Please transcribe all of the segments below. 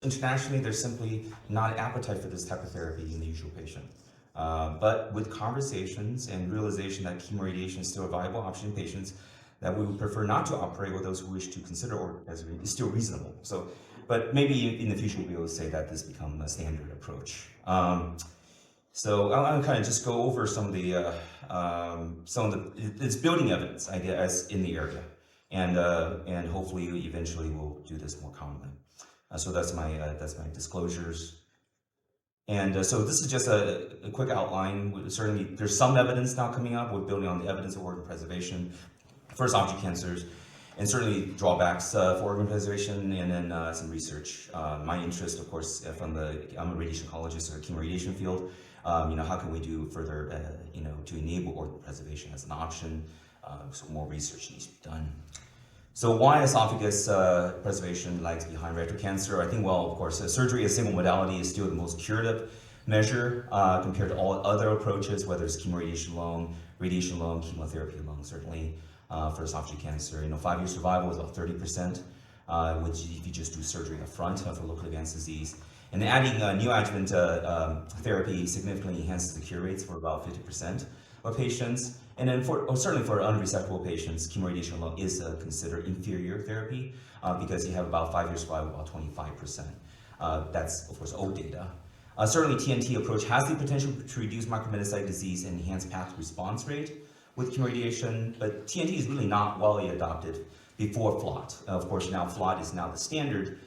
internationally, there's simply not an appetite for this type of therapy in the usual patient. But with conversations and realization that chemoradiation is still a viable option in patients, that we would prefer not to operate with those who wish to consider or as is still reasonable. So, but maybe in the future we'll be able to say that this become a standard approach. So I'll kind of just go over some of the it's building evidence, I guess, in the area, and hopefully eventually we'll do this more commonly. So that's my disclosures. And so this is just a quick outline. Certainly, there's some evidence now coming up. We're building on the evidence of organ preservation for esophageal cancers, and certainly drawbacks for organ preservation, and then some research. My interest, of course, I'm a radiation oncologist in the chemoradiation field. How can we do further, to enable organ preservation as an option? So more research needs to be done. So why esophagus preservation lags behind rectal cancer? I think, well, of course, surgery as a single modality is still the most curative measure compared to all other approaches, whether it's chemoradiation alone, radiation alone, chemotherapy alone, certainly for esophageal cancer. 5-year survival is about 30%, which if you just do surgery up front for locally advanced disease. And adding neoadjuvant therapy significantly enhances the cure rates for about 50% of patients. And then certainly for unresectable patients, chemoradiation alone is considered inferior therapy because you have about 5-year survival, about 25%. That's, of course, old data. Certainly, TNT approach has the potential to reduce micrometastatic disease and enhance path response rate with chemoradiation, but TNT is really not widely adopted before FLOT. Of course, now FLOT is now the standard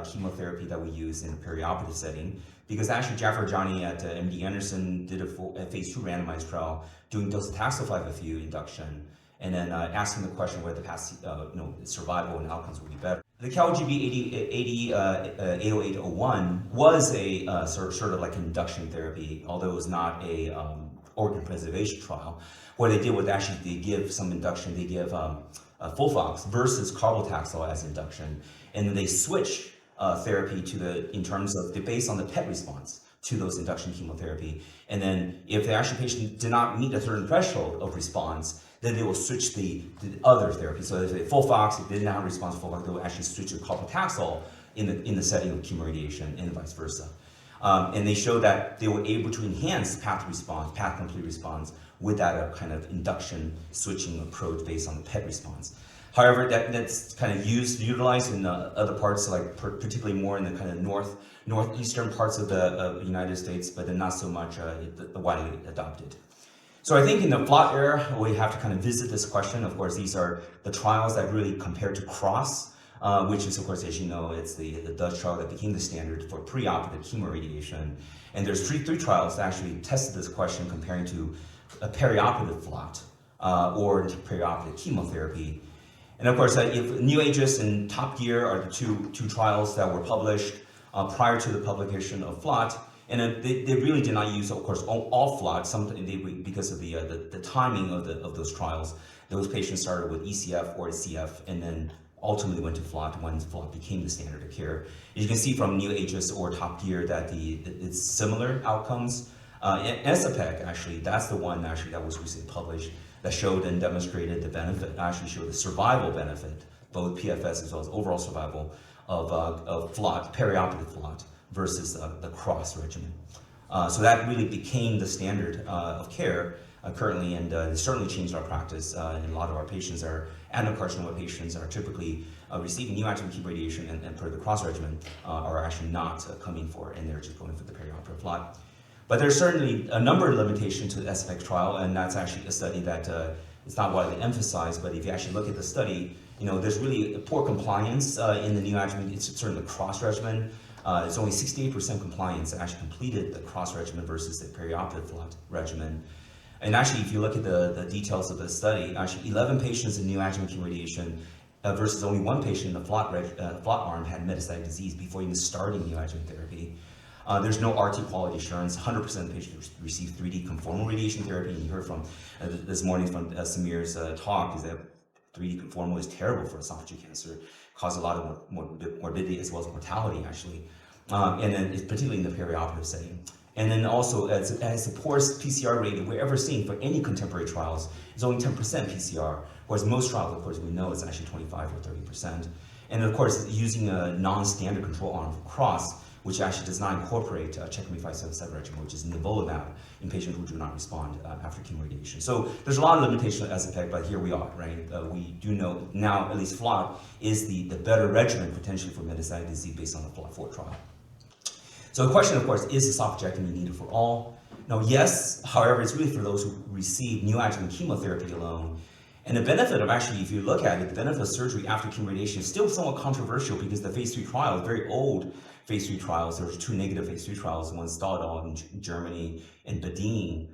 chemotherapy that we use in a perioperative setting, because actually Jaffer Ajani at MD Anderson did a phase 2 randomized trial doing docetaxel 5-FU induction, and then asking the question whether the survival and outcomes would be better. The CALGB 80801 was a sort of like induction therapy, although it was not a organ preservation trial. What they did was actually they give some induction, they give Fulfox versus carbotaxol as induction, and then they switch therapy in terms of based on the PET response to those induction chemotherapy. And then if the actual patient did not meet a certain threshold of response, then they will switch the other therapy. So if they Fulfox, if they did not have a response to Fulfox, they will actually switch to carbotaxol in the setting of chemoradiation, and vice versa. And they showed that they were able to enhance path complete response with that kind of induction switching approach based on the PET response. However, that's kind of utilized in other parts, like particularly more in the kind of northeastern parts of the United States, but then not so much widely adopted. So I think in the FLOT era, we have to kind of visit this question. Of course, these are the trials that really compare to CROSS, which is, of course, as you know, it's the Dutch trial that became the standard for preoperative chemoradiation. And there's three trials that actually tested this question comparing to a perioperative FLOT or perioperative chemotherapy. And of course, if New Aegis and Top Gear are the two trials that were published prior to the publication of FLOT, and they really did not use, of course, all FLOT. Because of the timing of those trials, those patients started with ECF or CF, and then ultimately went to FLOT when FLOT became the standard of care. As you can see from New Aegis or Top Gear that it's similar outcomes. Esophageal, actually, that's the one actually that was recently published that showed and demonstrated the benefit, actually showed the survival benefit, both PFS as well as overall survival of FLOT, perioperative FLOT, versus the CROSS regimen. So that really became the standard of care currently, and it certainly changed our practice. And a lot of our patients adenocarcinoma patients are typically receiving neoadjuvant chemoradiation, and per the CROSS regimen are actually not coming for, and they're just going for the perioperative FLOT. But there's certainly a number of limitations to the Esophageal trial, and that's actually a study that it's not widely emphasized, but if you actually look at the study, there's really poor compliance in the neoadjuvant, it's certainly the CROSS regimen. It's only 68% compliance that actually completed the CROSS regimen versus the perioperative FLOT regimen. And actually, if you look at the details of the study, actually 11 patients in neoadjuvant chemoradiation versus only 1 patient in the FLOT arm had metastatic disease before even starting neoadjuvant therapy. There's no RT quality assurance. 100% of patients receive 3D conformal radiation therapy. And you heard from this morning from Samir's talk is that 3D conformal is terrible for esophageal cancer, causes a lot of morbidity as well as mortality, actually. And then it's particularly in the perioperative setting. And then also, as the poorest PCR rate that we're ever seeing for any contemporary trials is only 10% PCR, whereas most trials, of course, we know it's actually 25 or 30%. And of course, using a non-standard control arm for cross, which actually does not incorporate checkmate 577 regimen, which is nivolumab in patients who do not respond after chemoradiation. So there's a lot of limitation of Esophageal, but here we are, right? We do know now, at least FLOT is the better regimen potentially for metastatic disease based on the FLOT4 trial. So the question, of course, is esophagectomy needed for all? Now, yes, however, it's really for those who receive neoadjuvant chemotherapy alone. And the benefit of actually, if you look at it, the benefit of surgery after chemoradiation is still somewhat controversial because the phase 3 trial, very old phase 3 trials, there were 2 negative phase 3 trials, one Staudal in Germany and Badin.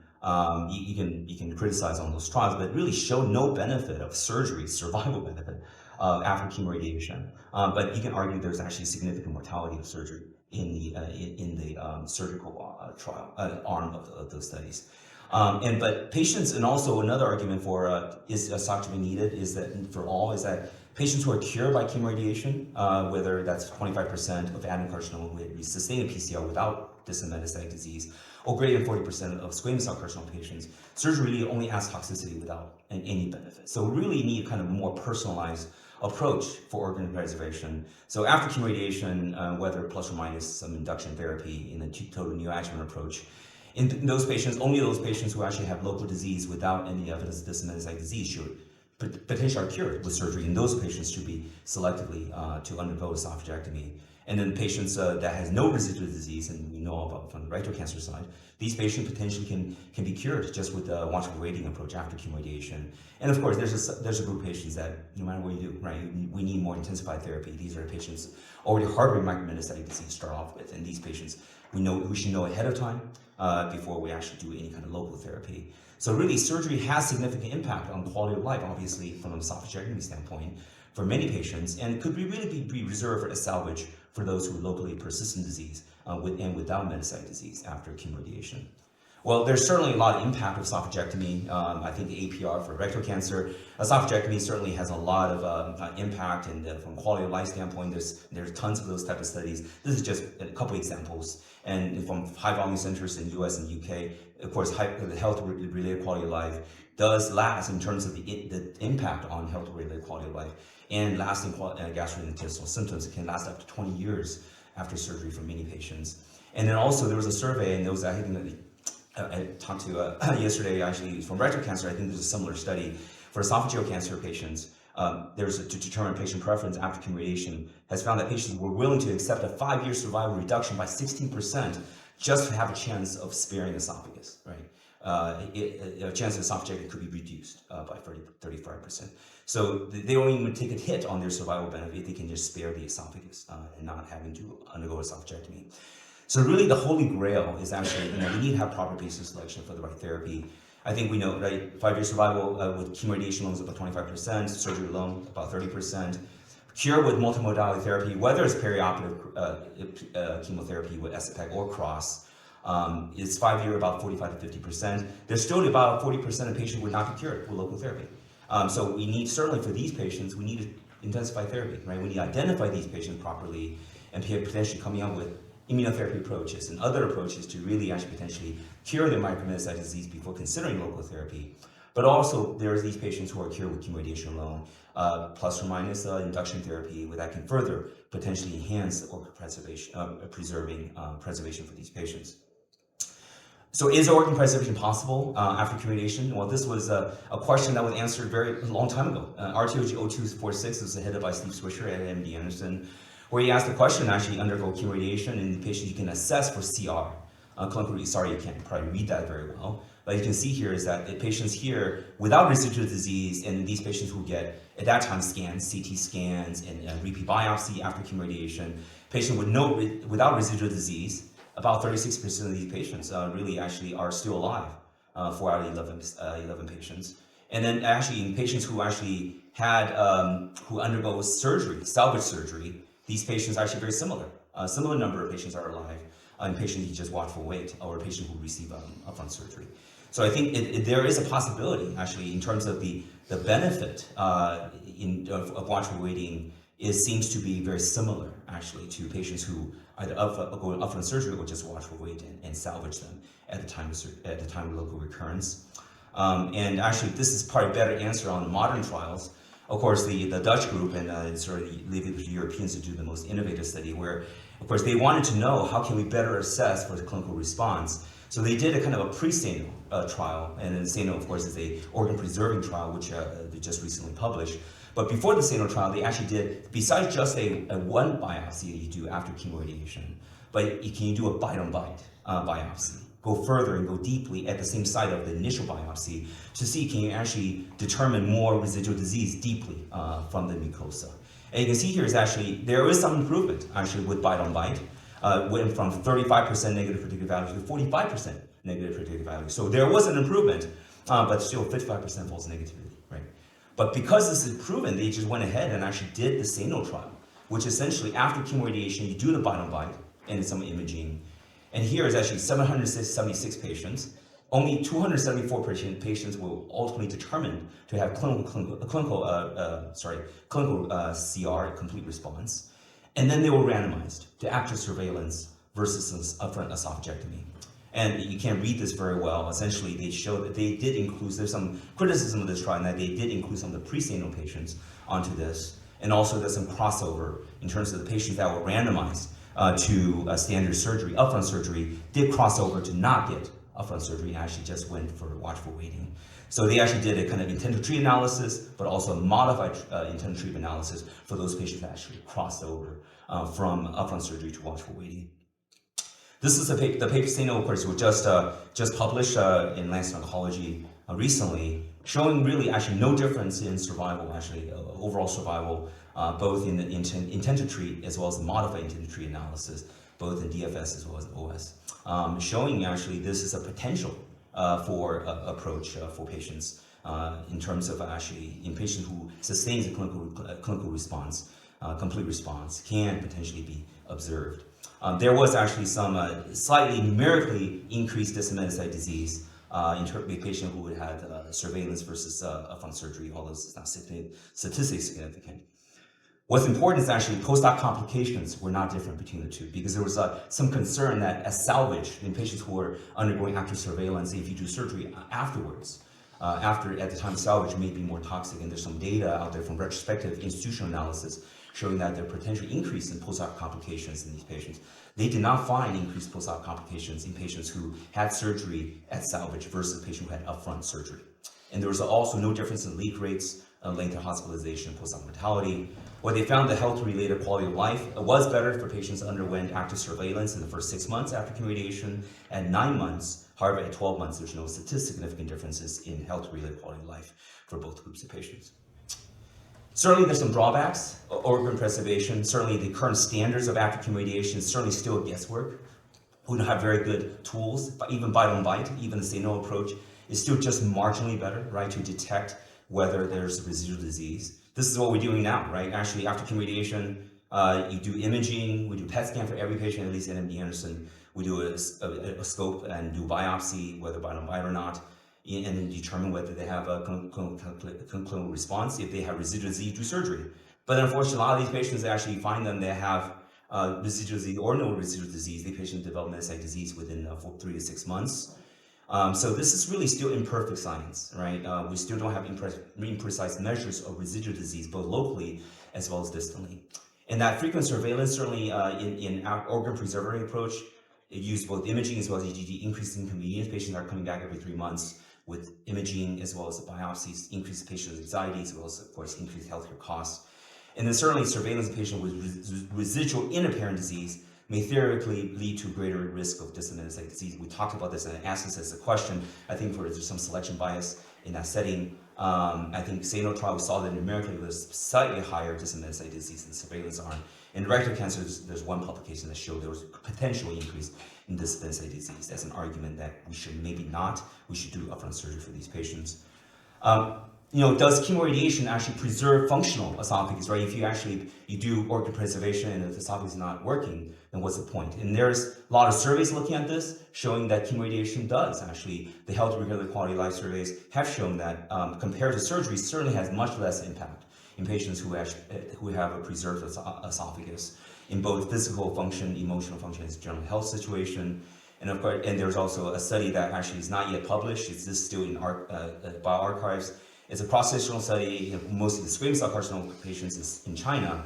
You can criticize on those trials, but really showed no benefit of surgery, survival benefit after chemoradiation. But you can argue there's actually significant mortality of surgery in the surgical trial arm of those studies. But patients, and also another argument for is esophageal needed is that for all is that patients who are cured by chemoradiation, whether that's 25% of adenocarcinoma who sustain a PCR without distant metastatic disease, or greater than 40% of squamous cell carcinoma patients, surgery really only has toxicity without any benefit. So we really need kind of more personalized approach for organ preservation. So after chemoradiation, whether plus or minus some induction therapy in a total neoadjuvant approach, in those patients, only those patients who actually have local disease without any evidence of distant metastatic disease should potentially are cured with surgery. And those patients should be selectively to undergo esophagectomy. And then patients that has no residual disease, and we know about from the rectal cancer side, these patients potentially can be cured just with the watchful waiting approach after chemoradiation. And of course, there's a group of patients that no matter what you do, right, we need more intensified therapy. These are patients already harboring micrometastatic disease to start off with, and these patients we should know ahead of time before we actually do any kind of local therapy. So really, surgery has significant impact on quality of life, obviously from an esophagectomy standpoint for many patients, and it could really be reserved for salvage for those who are locally persistent disease with and without metastatic disease after chemoradiation. Well, there's certainly a lot of impact of esophagectomy. I think the APR for rectal cancer, esophagectomy certainly has a lot of impact, and from quality of life standpoint, there's tons of those type of studies. This is just a couple examples, and from high volume centers in US and UK, of course, the health-related quality of life does last in terms of the impact on health-related quality of life, and lasting gastrointestinal symptoms can last up to 20 years after surgery for many patients. And then also there was a survey, and there was I talked to yesterday actually from rectal cancer. I think there's a similar study for esophageal cancer patients. To determine patient preference after chemoradiation has found that patients were willing to accept a 5-year survival reduction by 16% just to have a chance of sparing esophagus, right? A chance of esophagectomy could be reduced by 35%. So they don't even take a hit on their survival benefit if they can just spare the esophagus and not having to undergo esophagectomy. So really the holy grail is actually, we need to have proper patient selection for the right therapy. I think we know, right, 5-year survival with chemoradiation alone is about 25%, surgery alone about 30%. Cure with multimodality therapy, whether it's perioperative chemotherapy with Esophageal or cross, is 5-year about 45 to 50%. There's still about 40% of patients who would not be cured with local therapy. So we need, certainly for these patients, we need to intensify therapy, right? We need to identify these patients properly and potentially coming up with immunotherapy approaches and other approaches to really actually potentially cure their micrometastatic disease before considering local therapy. But also there's these patients who are cured with chemoradiation alone, plus or minus induction therapy, where that can further potentially enhance the organ preservation, preservation for these patients. So is organ preservation possible after chemoradiation? Well, this was a question that was answered very long time ago. RTOG 0246 was headed by Steve Swisher at MD Anderson, where he asked the question, actually undergo chemoradiation in the patient you can assess for CR. Clinically, sorry, you can't probably read that very well. But you can see here is that the patients here without residual disease, and these patients who get, at that time, scans, CT scans, and repeat biopsy after chemoradiation, patient without residual disease, about 36% of these patients really actually are still alive, 4 out of 11 patients. And then actually in patients who actually had, who undergo surgery, salvage surgery, these patients are actually very similar. A similar number of patients are alive, and patients who just watchful wait, or a patient who receive upfront surgery. So I think there is a possibility, actually, in terms of the benefit of watchful waiting, seems to be very similar, actually, to patients who either go upfront surgery or just watchful wait and salvage them at the time of local recurrence. And actually, this is probably a better answer on modern trials. Of course, the Dutch group and sort of leave it to Europeans to do the most innovative study where, of course, they wanted to know how can we better assess for the clinical response. So they did a kind of a pre-SANO trial, and then SANO, of course, is a organ-preserving trial, which they just recently published. But before the SANO trial, they actually did, besides just a one biopsy that you do after chemoradiation, but can you do a bite-on-bite biopsy? Go further and go deeply at the same site of the initial biopsy to see can you actually determine more residual disease deeply from the mucosa. And you can see here is actually, there is some improvement actually with bite-on-bite. Went from 35% negative predictive value to 45% negative predictive value. So there was an improvement, but still 55% false negativity, right? But because this is proven, they just went ahead and actually did the SANO trial, which essentially after chemoradiation, you do the bite-on-bite and some imaging. And here is actually 776 patients. Only 274 patients were ultimately determined to have clinical CR, complete response. And then they were randomized to active surveillance versus upfront esophagectomy. And you can't read this very well. Essentially, they show that they did include, there's some criticism of this trial, and that they did include some of the pre-SANO patients onto this. And also there's some crossover in terms of the patients that were randomized to standard surgery, upfront surgery, did cross over to not get upfront surgery and actually just went for watchful waiting. So they actually did a kind of intent to treat analysis, but also a modified intent to treat analysis for those patients that actually crossed over from upfront surgery to watchful waiting. This is the paper SANO, of course, was just published in Lancet Oncology recently, showing really actually no difference in survival, actually overall survival, both in the intent to treat as well as the modified intent to treat analysis, both in DFS as well as OS, showing actually this is a potential for approach for patients in terms of actually in patients who sustains a clinical response, complete response can potentially be observed. There was actually some slightly numerically increased distal disease in terms of a patient who had surveillance versus upfront surgery, although it's not statistically significant. What's important is actually post-op complications were not different between the two because there was some concern that as salvage in patients who were undergoing active surveillance, if you do surgery afterwards, at the time of salvage may be more toxic, and there's some data out there from retrospective institutional analysis showing that there potentially increase in post-op complications in these patients. They did not find increased post-op complications in patients who had surgery at salvage versus patients who had upfront surgery. And there was also no difference in leak rates, length of hospitalization, post-op mortality. What they found, the health-related quality of life was better for patients who underwent active surveillance in the first 6 months after chemoradiation. At 9 months, however, at 12 months, there's no statistically significant differences in health-related quality of life for both groups of patients. Certainly, there's some drawbacks. Organ preservation, certainly the current standards of active chemoradiation is certainly still guesswork. We don't have very good tools, but even bite-on-bite, even the SANO approach is still just marginally better, right, to detect whether there's residual disease. This is what we're doing now, right? Actually, after chemoradiation, you do imaging, we do PET scan for every patient, at least at MD Anderson. We do a scope and do biopsy, whether bite-on-bite or not, and then determine whether they have a clinical response. If they have residual disease, do surgery. But unfortunately, a lot of these patients actually find them, they have residual disease or no residual disease. The patient develop metastatic disease within 3 to 6 months. So this is really still imperfect science, right? We still don't have imprecise measures of residual disease, both locally as well as distantly. And that frequent surveillance, certainly in our organ preserving approach, it used both imaging as well as EGD, increasing convenience. Patients are coming back every 3 months with imaging as well as the biopsies, increased patient anxiety, as well as, of course, increased healthcare costs. And then certainly surveillance of patient with residual inapparent disease may theoretically lead to greater risk of distal metastatic disease. We talked about this and asked this as a question. I think there's some selection bias in that setting. I think SANO trial, we saw that numerically was slightly higher distal metastatic disease in the surveillance arm. In rectal cancer, there's one publication that showed there was a potential increase in distal metastatic disease. That's an argument that we should do upfront surgery for these patients. Does chemoradiation actually preserve functional esophagus, right? If you do organ preservation and if the esophagus is not working, then what's the point? And there's a lot of surveys looking at this, showing that chemoradiation does actually, the health regular quality of life surveys have shown that compared to surgery, certainly has much less impact in patients who have a preserved esophagus in both physical function, emotional function, and general health situation. And of course, and there's also a study that actually is not yet published. It's still in bioarchives, It's a cross-sectional study, mostly the squamous cell carcinoma patients is in China,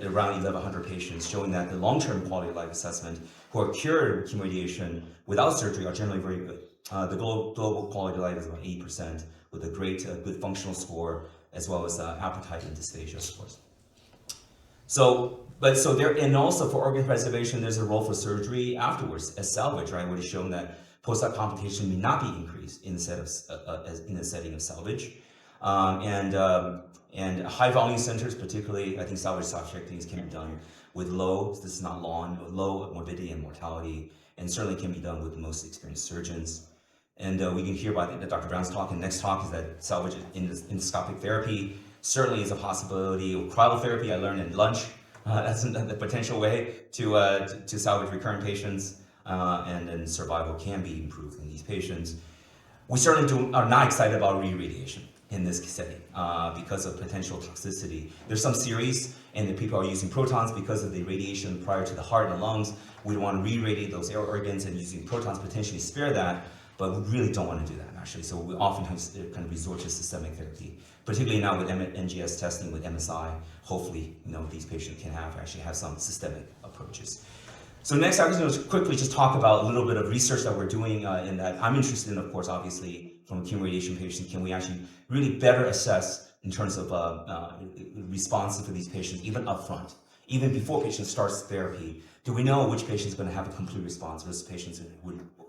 around 1,100 patients, showing that the long-term quality of life assessment who are cured with chemoradiation without surgery are generally very good. The global quality of life is about 8%, with a great, good functional score, as well as appetite and dysphagia scores. And also for organ preservation, there's a role for surgery afterwards as salvage, right? Where it's shown that post-op complication may not be increased in the setting of salvage. And high volume centers, particularly, I think salvage esophagectomies can be done with low morbidity and mortality, and certainly can be done with the most experienced surgeons. And we can hear by Dr. Brown's talk, and next talk is that salvage endoscopic therapy certainly is a possibility. Cryotherapy, I learned in lunch, that's a potential way to salvage recurrent patients, and then survival can be improved in these patients. We certainly are not excited about re-radiation in this setting because of potential toxicity. There's some series, and the people are using protons because of the radiation prior to the heart and lungs. We want to re-radiate those organs, and using protons potentially spare that, but we really don't want to do that, actually. So we oftentimes kind of resort to systemic therapy, particularly now with NGS testing with MSI. Hopefully, these patients can actually have some systemic approaches. So next, I'm going to quickly just talk about a little bit of research that we're doing in that I'm interested in, of course, obviously, from a chemoradiation patient. Can we actually really better assess in terms of response for these patients, even upfront, even before patient starts therapy? Do we know which patient is going to have a complete response versus patients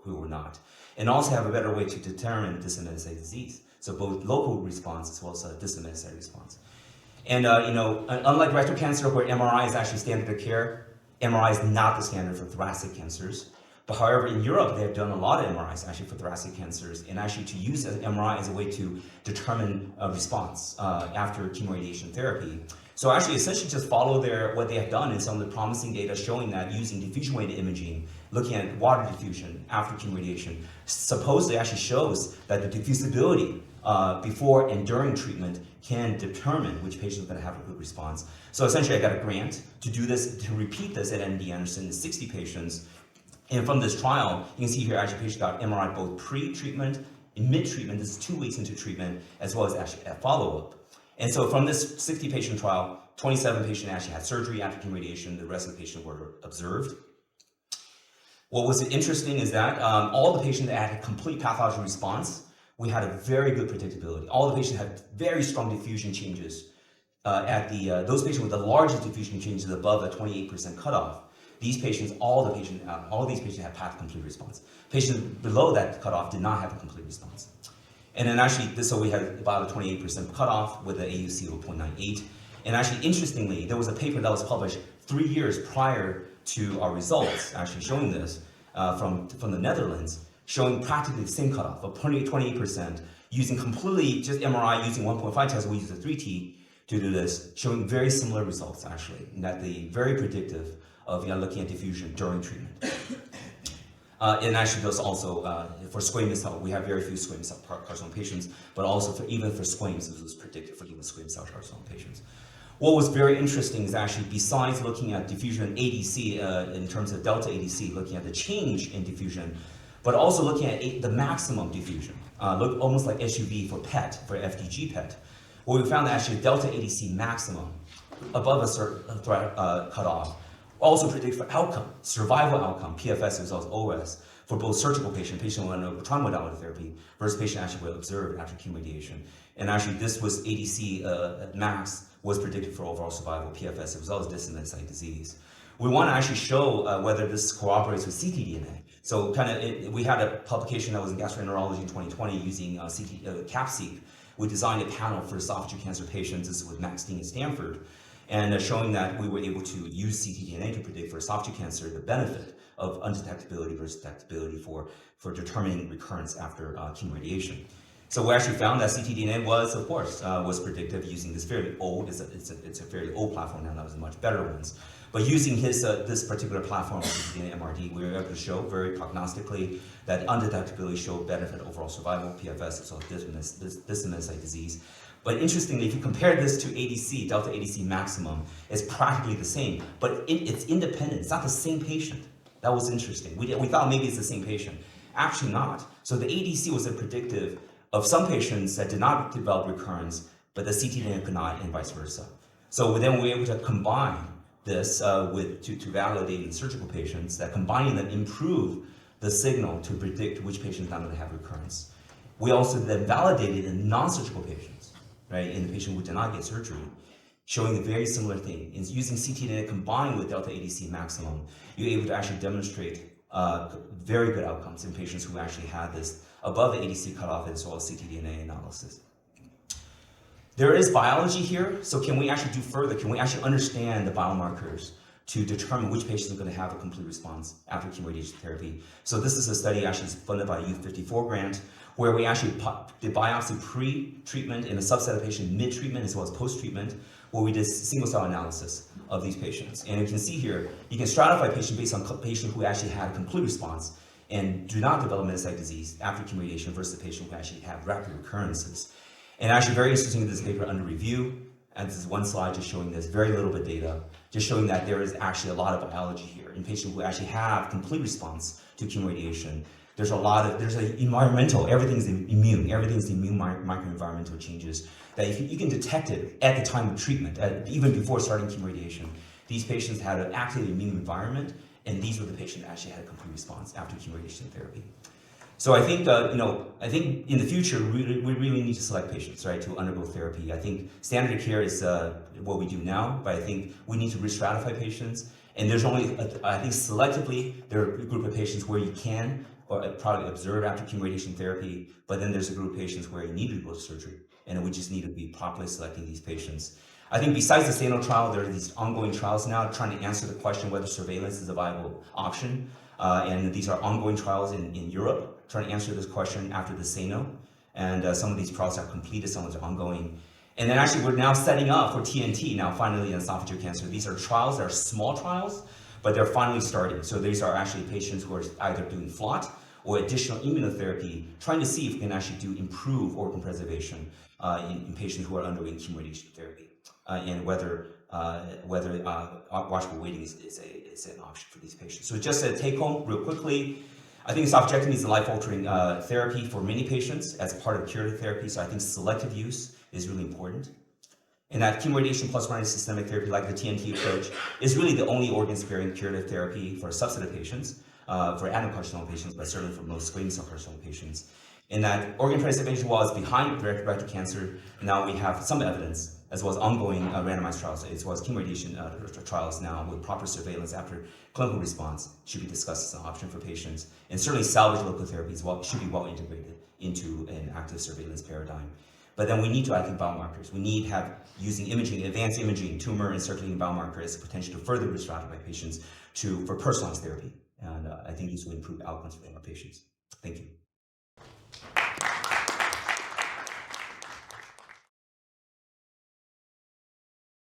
who are not? And also have a better way to determine disseminated disease. So both local response as well as a disseminated response. And unlike rectal cancer, where MRI is actually standard of care, MRI is not the standard for thoracic cancers. But however, in Europe, they have done a lot of MRIs actually for thoracic cancers, and actually to use an MRI as a way to determine a response after chemoradiation therapy. So actually, essentially just follow what they have done in some of the promising data showing that using diffusion-weighted imaging, looking at water diffusion after chemoradiation, supposedly actually shows that the diffusibility before and during treatment can determine which patient is going to have a good response. So essentially, I got a grant to do this, to repeat this at MD Anderson in 60 patients. And from this trial, you can see here actually patient got MRI both pre-treatment and mid-treatment. This is 2 weeks into treatment, as well as actually at follow-up. And so from this 60-patient trial, 27 patients actually had surgery after chemoradiation. The rest of the patients were observed. What was interesting is that all the patients that had a complete pathologic response, we had a very good predictability. All the patients had very strong diffusion changes those patients with the largest diffusion changes above the 28% cutoff. All these patients had path complete response. Patients below that cutoff did not have a complete response. And then actually, so we had about a 28% cutoff with an AUC of 0.98. And actually, interestingly, there was a paper that was published 3 years prior to our results, actually showing this from the Netherlands, showing practically the same cutoff of 28%, using completely just MRI, using 1.5 tests, we used a 3T to do this, showing very similar results, actually, and that very predictive of looking at diffusion during treatment. And actually, those also for squamous cell, we have very few squamous cell carcinoma patients, but also even for squamous, this was predicted for even squamous cell carcinoma patients. What was very interesting is actually, besides looking at diffusion ADC in terms of delta ADC, looking at the change in diffusion, but also looking at the maximum diffusion, look almost like SUV for PET, for FDG PET, where we found that actually delta ADC maximum above a certain cutoff also predict for outcome, survival outcome, PFS as well as OS, for both surgical patients who undergo trauma modality therapy versus patients actually were observed after chemoradiation. And actually, this was ADC max was predicted for overall survival, PFS, as well as disseminated site disease. We want to actually show whether this cooperates with ctDNA. So we had a publication that was in Gastrointestinal in 2020 using CAPSEQ. We designed a panel for esophageal cancer patients. This is with Max Dean at Stanford. And showing that we were able to use ctDNA to predict for esophageal cancer the benefit of undetectability versus detectability for determining recurrence after chemoradiation. So we actually found that ctDNA was, of course, was predictive using this fairly old, it's a fairly old platform now, that was much better ones. But using this particular platform, ctDNA MRD, we were able to show very prognostically that undetectability showed benefit overall survival, PFS, as well as disseminated site disease. But interestingly, if you compare this to ADC, delta ADC maximum, it's practically the same, but it's independent. It's not the same patient. That was interesting. We thought maybe it's the same patient. Actually not. So the ADC was a predictive of some patients that did not develop recurrence, but the ctDNA could not, and vice versa. So then we were able to combine this to validate in surgical patients, that combining them improve the signal to predict which patient is not going to have recurrence. We also then validated in non-surgical patients, right, in the patient who did not get surgery, showing a very similar thing. In using ctDNA combined with delta ADC maximum, you're able to actually demonstrate very good outcomes in patients who actually had this above the ADC cutoff as well as ctDNA analysis. There is biology here, so can we actually do further? Can we actually understand the biomarkers to determine which patients are going to have a complete response after chemoradiation therapy? So this is a study actually funded by a U54 grant, where we actually did biopsy pre-treatment in a subset of patients mid-treatment as well as post-treatment, where we did single-cell analysis of these patients. And you can see here, you can stratify patients based on patients who actually had a complete response and do not develop metastatic disease after chemoradiation versus the patient who actually have rapid recurrences. And actually very interesting, this paper under review, and this is one slide just showing this, very little bit data, just showing that there is actually a lot of biology here in patients who actually have complete response to chemoradiation. There's an environmental, everything's immune, everything's immune microenvironmental changes that you can detect it at the time of treatment, even before starting chemoradiation. These patients had an active immune environment, and these were the patients that actually had a complete response after chemoradiation therapy. So I think, I think in the future, we really need to select patients, right, to undergo therapy. I think standard of care is what we do now, but I think we need to re-stratify patients. And there's only, I think selectively, there are a group of patients where you can probably observe after chemoradiation therapy, but then there's a group of patients where you need to go to surgery, and we just need to be properly selecting these patients. I think besides the SANO trial, there are these ongoing trials now trying to answer the question whether surveillance is a viable option. And these are ongoing trials in Europe trying to answer this question after the SANO. And some of these trials are completed, some of them are ongoing. And then actually we're now setting up for TNT now finally in esophageal cancer. These are trials that are small trials, but they're finally starting. So these are actually patients who are either doing FLOT or additional immunotherapy, trying to see if we can actually improve organ preservation in patients who are undergoing chemoradiation therapy, and whether watchful waiting is an option for these patients. So just a take home real quickly, I think esophagectomy is a life-altering therapy for many patients as part of curative therapy, so I think selective use is really important. And that chemoradiation plus minus systemic therapy like the TNT approach is really the only organ-sparing curative therapy for a subset of patients, for adenocarcinoma patients, but certainly for most squamous cell carcinoma patients. And that organ preservation was behind rectal cancer. Now we have some evidence, as well as ongoing randomized trials, as well as chemoradiation trials now with proper surveillance after clinical response should be discussed as an option for patients. And certainly salvage local therapies should be well integrated into an active surveillance paradigm. But then we need to add biomarkers. We need to have using imaging, advanced imaging, tumor and circulating biomarkers as a potential to further stratify patients for personalized therapy. And I think this will improve outcomes for our patients. Thank you.